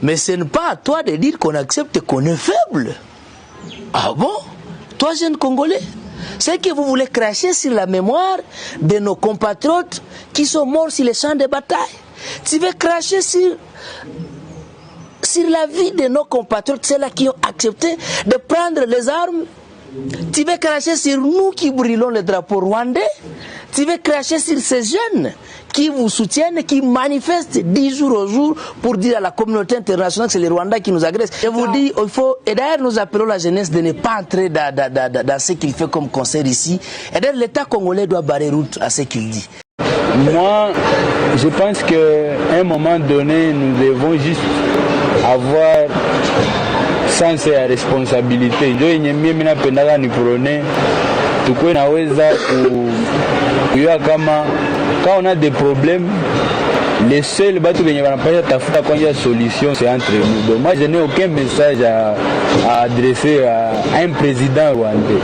Mais ce n'est pas à toi de dire qu'on accepte qu'on est faible. Ah bon? Toi, jeune Congolais, c'est que vous voulez cracher sur la mémoire de nos compatriotes qui sont morts sur les champs de bataille. Tu veux cracher sur la vie de nos compatriotes, ceux-là qui ont accepté de prendre les armes. Tu veux cracher sur nous qui brûlons le drapeau rwandais. Tu veux cracher sur ces jeunes qui vous soutiennent, qui manifestent 10 jours au jour pour dire à la communauté internationale que c'est les Rwandais qui nous agressent. Je vous dis, il faut, et d'ailleurs nous appelons la jeunesse de ne pas entrer dans ce qu'il fait comme concert ici. Et d'ailleurs l'État congolais doit barrer route à ce qu'il dit. Moi, je pense qu'à un moment donné, nous devons juste avoir sens et responsabilité. Ndio yenye mimi napendaka niprone tukue naweza kujua kama on a des problèmes, les seuls batu benye banapasha tafuta kwanza solution c'est entre nous. Donc moi je n'ai aucun message à adresser à un président rwandais.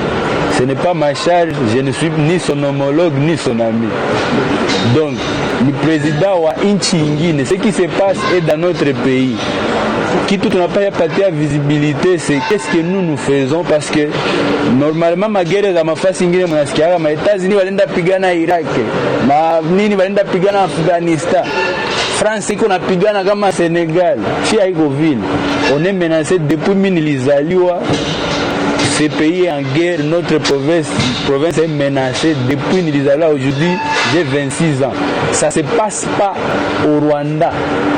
Ce n'est pas ma charge, je ne suis ni son homologue ni son ami. Donc le président wa inchi ingine, ce qui se passe est dans notre pays. Qui tout n'a pas parti à visibilité, c'est qu'est-ce que nous faisons, parce que normalement ma guerre dans ma face ingine mnasikia ma États-Unis walenda pigana Irak, ma nini walenda pigana Afghanistan, France iko napigana kama Sénégal, chia iko vile. On est menacé depuis minilizaliwa. Ce pays est en guerre, notre province est menacée depuis Nilizala. Aujourd'hui, j'ai 26 ans. Ça ne se passe pas au Rwanda,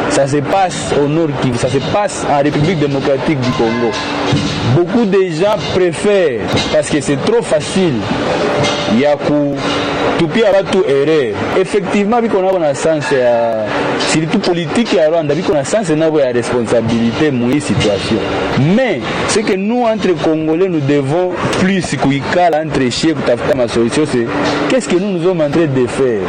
ça se passe au Nord Kivu, ça se passe en République démocratique du Congo. Beaucoup de gens préfèrent, parce que c'est trop facile, Yaku, Tupi Abatu erreur. Effectivement, vu qu'on a un sens, surtout politique à Rwanda, vu qu'on a un sens, on a une responsabilité dans cette situation. Mais, ce que nous, entre Congolais, nous devons plus qu'Ikala entre chiens pour tafuta ma solution, c'est qu'est-ce que nous sommes en train de faire.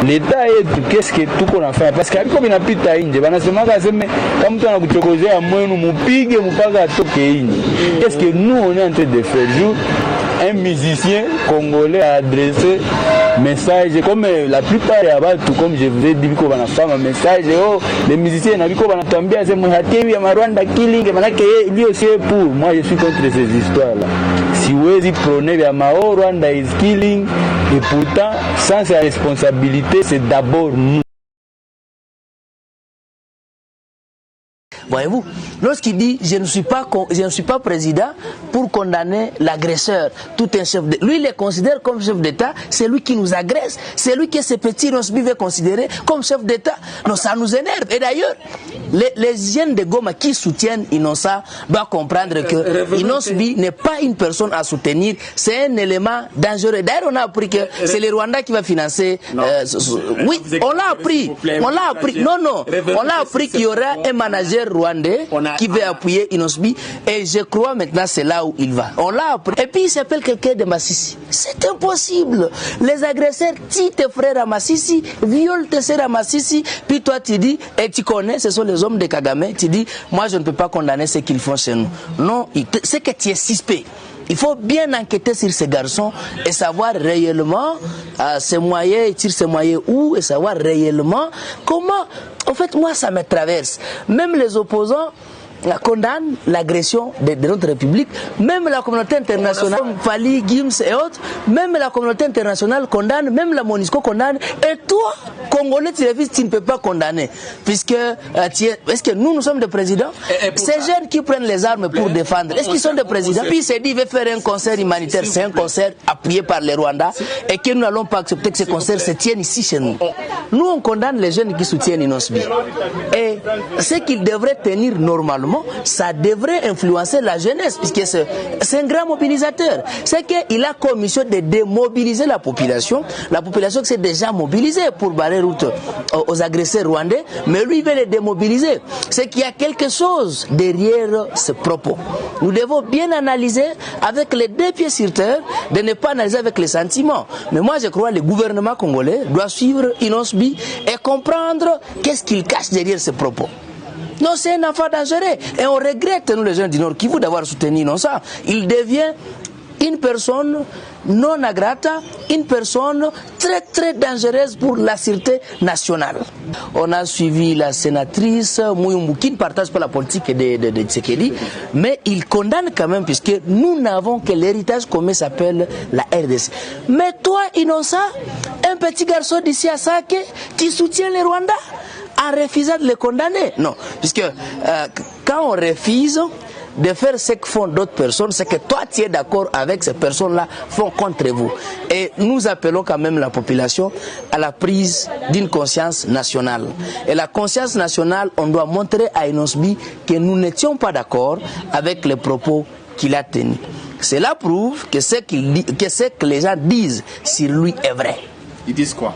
L'État est qu'est-ce que tout qu'on a fait, parce que comme il n'a plus de inje, banasema kaseme kama mtu anakuchokozea mwenu mupige mpaka atoke inje. Qu'est-ce que nous on est en train de faire? Un musicien congolais a adressé message comme la plupart ya batu, comme je vous ai dit, biko banafama message les musiciens na biko banatuambia sema hatewi ya Rwanda killing, manake lui aussi pour moi je suis contre ces histoires là. Si wezi prôner ya Mao Rwanda is killing, et pourtant sans sa responsabilité c'est d'abord nous. Voyez-vous, lorsqu'il dit je ne suis pas président pour condamner l'agresseur, tout un chef d'État. Lui, il les considère comme chef d'État, c'est lui qui nous agresse, c'est lui que ces petits Inosbi veut considérer comme chef d'État. Non, ça nous énerve. Et d'ailleurs, les jeunes de Goma qui soutiennent Innocent doivent comprendre que Inosbi n'est pas une personne à soutenir, c'est un élément dangereux. D'ailleurs, on a appris que c'est le Rwanda qui va financer. Oui, on l'a appris. On l'a appris. Non, on l'a appris qu'il y aura un manager rwandais qui veut appuyer Inosbi, et je crois maintenant c'est là où il va. On l'a appris. Et puis il s'appelle quelqu'un de Massissi. C'est impossible. Les agresseurs tuent tes frères à Massissi, violent tes sœurs à Massissi, puis toi tu dis, et tu connais, ce sont les hommes de Kagame, tu dis, moi je ne peux pas condamner ce qu'ils font chez nous. Non, c'est que tu es suspect. Il faut bien enquêter sur ces garçons et savoir réellement ces moyens, ils tirent ces moyens où, et savoir réellement comment. En fait, moi, ça me traverse. Même les opposants condamnent l'agression de notre République, même la communauté internationale, Fali, Gims et autres, même la communauté internationale condamne, même la MONUSCO condamne, et toi, Congolais, tu ne peux pas condamner, puisque est-ce que nous sommes des présidents? Ces jeunes qui prennent les armes pour défendre, est-ce qu'ils sont des présidents? Puis il s'est dit, il veut faire un concert humanitaire, c'est un concert appuyé par les Rwandais, et que nous n'allons pas accepter que ce concert se tienne ici chez nous. Nous, on condamne les jeunes qui soutiennent Inosbi. Et ce qu'ils devraient tenir normalement, ça devrait influencer la jeunesse, puisque c'est un grand mobilisateur. C'est qu'il a comme mission de démobiliser la population qui s'est déjà mobilisée pour barrer route aux agresseurs rwandais, mais lui il veut les démobiliser. C'est qu'il y a quelque chose derrière ce propos. Nous devons bien analyser avec les deux pieds sur terre, de ne pas analyser avec les sentiments. Mais moi je crois que le gouvernement congolais doit suivre Inosbi et comprendre qu'est-ce qu'il cache derrière ce propos. Non, c'est un enfant dangereux. Et on regrette, nous les gens du Nord Kivu, d'avoir soutenu Innocent. Il devient une personne non grata, une personne très très dangereuse pour la sûreté nationale. On a suivi la sénatrice Mouyumbu qui ne partage pas la politique de Tshisekedi, mais il condamne quand même puisque nous n'avons que l'héritage commun s'appelle la RDC. Mais toi, innocent, un petit garçon d'ici à Sake, tu soutiens les Rwandais en refusant de les condamner? Non, puisque quand on refuse de faire ce que font d'autres personnes, c'est que toi tu es d'accord avec ces personnes-là font contre vous. Et nous appelons quand même la population à la prise d'une conscience nationale. Et la conscience nationale, on doit montrer à Inosbi que nous n'étions pas d'accord avec les propos qu'il a tenus. Cela prouve que ce que les gens disent sur lui est vrai. Ils disent quoi?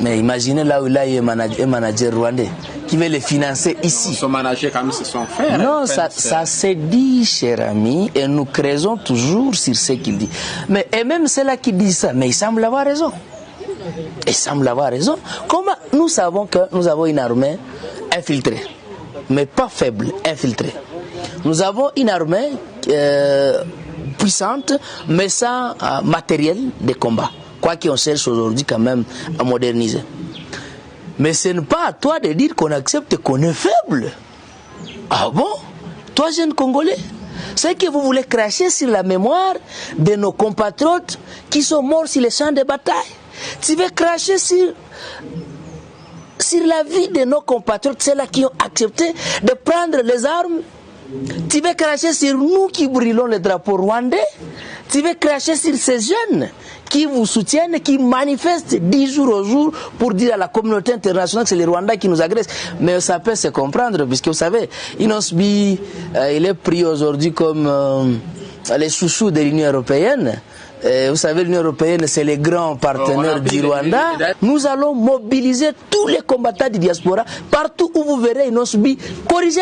Mais imaginez là où il a un manager rwandais qui veut les financer ici. Son manager, quand même, c'est son frère. Non, ça se dit, cher ami, et nous creusons toujours sur ce qu'il dit. Mais et même ceux-là qui disent ça, mais il semble avoir raison. Il semble avoir raison. Comment nous savons que nous avons une armée infiltrée, mais pas faible, infiltrée. Nous avons une armée puissante, mais sans matériel de combat. Quoi qu'on cherche aujourd'hui quand même à moderniser. Mais ce n'est pas à toi de dire qu'on accepte qu'on est faible. Ah bon? Toi, jeune Congolais, c'est que vous voulez cracher sur la mémoire de nos compatriotes qui sont morts sur les champs de bataille. Tu veux cracher sur la vie de nos compatriotes, ceux-là qui ont accepté de prendre les armes. Tu veux cracher sur nous qui brûlons le drapeau rwandais. Tu veux cracher sur ces jeunes qui vous soutiennent, qui manifestent 10 jours au jour pour dire à la communauté internationale que c'est les Rwandais qui nous agressent. Mais ça peut se comprendre, puisque vous savez, Inosbi, il est pris aujourd'hui comme les chouchous de l'Union européenne. Vous savez, l'Union européenne, c'est les grands partenaires du Rwanda. Nous allons mobiliser tous les combattants du diaspora, partout où vous verrez Inosbi, corriger,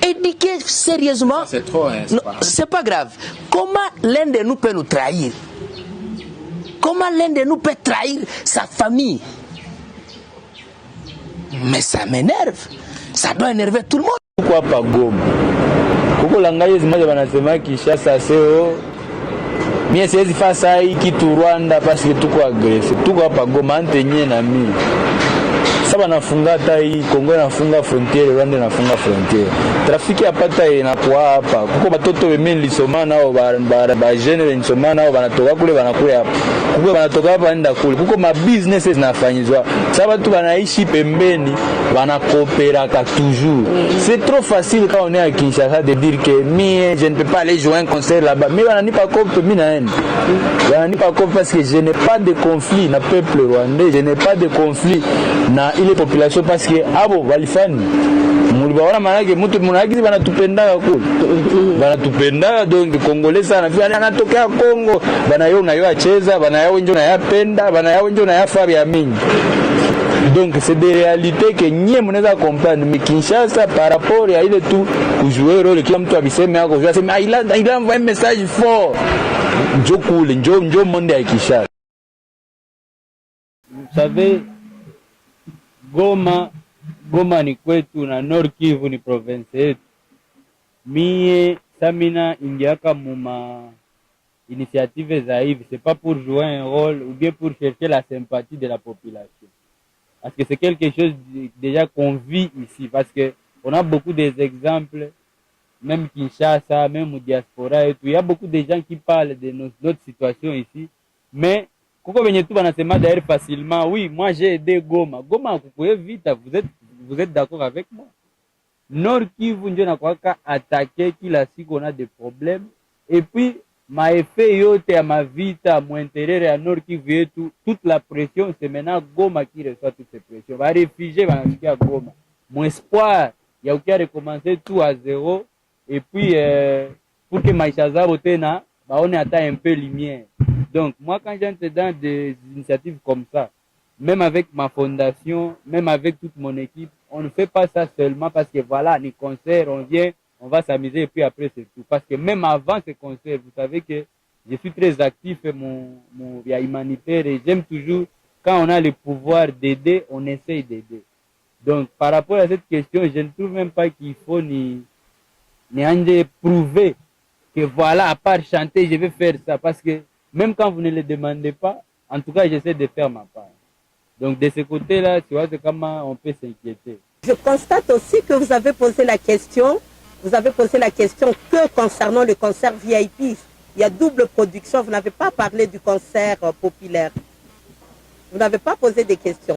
éduquer sérieusement. C'est trop, hein, c'est pas grave. Comment l'un de nous peut nous trahir? Comment l'un de nous peut trahir sa famille? Mais ça m'énerve. Ça doit énerver tout le monde. Pourquoi pas Goma? Kuko langaye zimoja wanasema Kinshasa seo. Mie siwezi fasa hii kitu Rwanda parce que tuko agressé. Tuko hapa Goma antenye na mimi. Saba nafunga hata hii Kongo nafunga frontiere, Rwanda nafunga frontiere. Trafiki apata inakuwa hapa. Kuko batoto bemeni lisoma nao ba jeune lisoma nao banatoka kule banakuya hapa. Kuko banatoka hapa enda kule. Kuko ma businesses zinafanyizwa. Saba tu banaishi pembeni, banakopera ka toujours. C'est trop facile quand on est à Kinshasa de dire que mie je ne peux pas aller jouer un concert là-bas. Mais bananipa kopé mimi naenda. Bananipa kopé parce que je n'ai pas de conflit na peuple rwandais, je n'ai pas de conflit na ile population parce que abo walifani mulibaona manake mtu mnagizi banatupenda kule banatupenda donc Congolais sana vile anatokea Kongo bana yao na yao acheza bana yao ndio na yapenda bana yao ndio na yafa ya mingi. Donc c'est des réalités que nyie mnaweza comprendre, mais Kinshasa par rapport à ile tu kujouer role kila mtu abiseme yako sema il envoie un message fort njo kule njo monde ya Kinshasa. Vous savez, Goma ni kwetu na Nord Kivu ni province yetu. Mie samina ingiaka muma initiative za hivi, c'est pas pour jouer un rôle ou bien pour chercher la sympathie de la population. Parce que c'est quelque chose déjà qu'on vit ici, parce que on a beaucoup d'exemples, même Kinshasa, même au diaspora et tout. Il y a beaucoup de gens qui parlent de notre situation ici, mais Koko venye tu banasema d'ailleurs facilement, oui, moi j'ai aidé Goma. Goma kukuye vita, vous êtes d'accord avec moi? Nord Kivu ndio nakwaka attaquer kila siku on a des problèmes. Et puis maeffet yote ya mavita mwenterere ya Nord Kivu yetu, toute la pression c'est maintenant Goma qui reçoit toute cette pression. Va réfugier banasikia Goma. Mon espoir ya ukia recommencer tout à zéro et puis pour que maisha zao tena baone ata un peu lumière. Donc, moi, quand j'entre dans des initiatives comme ça, même avec ma fondation, même avec toute mon équipe, on ne fait pas ça seulement parce que voilà, les concerts, on vient, on va s'amuser et puis après c'est tout. Parce que même avant ces concerts, vous savez que je suis très actif mon via humanitaire et j'aime toujours, quand on a le pouvoir d'aider, on essaye d'aider. Donc, par rapport à cette question, je ne trouve même pas qu'il faut ni prouver que voilà, à part chanter, je vais faire ça. Parce que même quand vous ne le demandez pas, en tout cas, j'essaie de faire ma part. Donc, de ce côté-là, tu vois, c'est comment on peut s'inquiéter. Je constate aussi que vous avez posé la question. Vous avez posé la question que concernant le concert VIP. Il y a double production. Vous n'avez pas parlé du concert populaire. Vous n'avez pas posé des questions.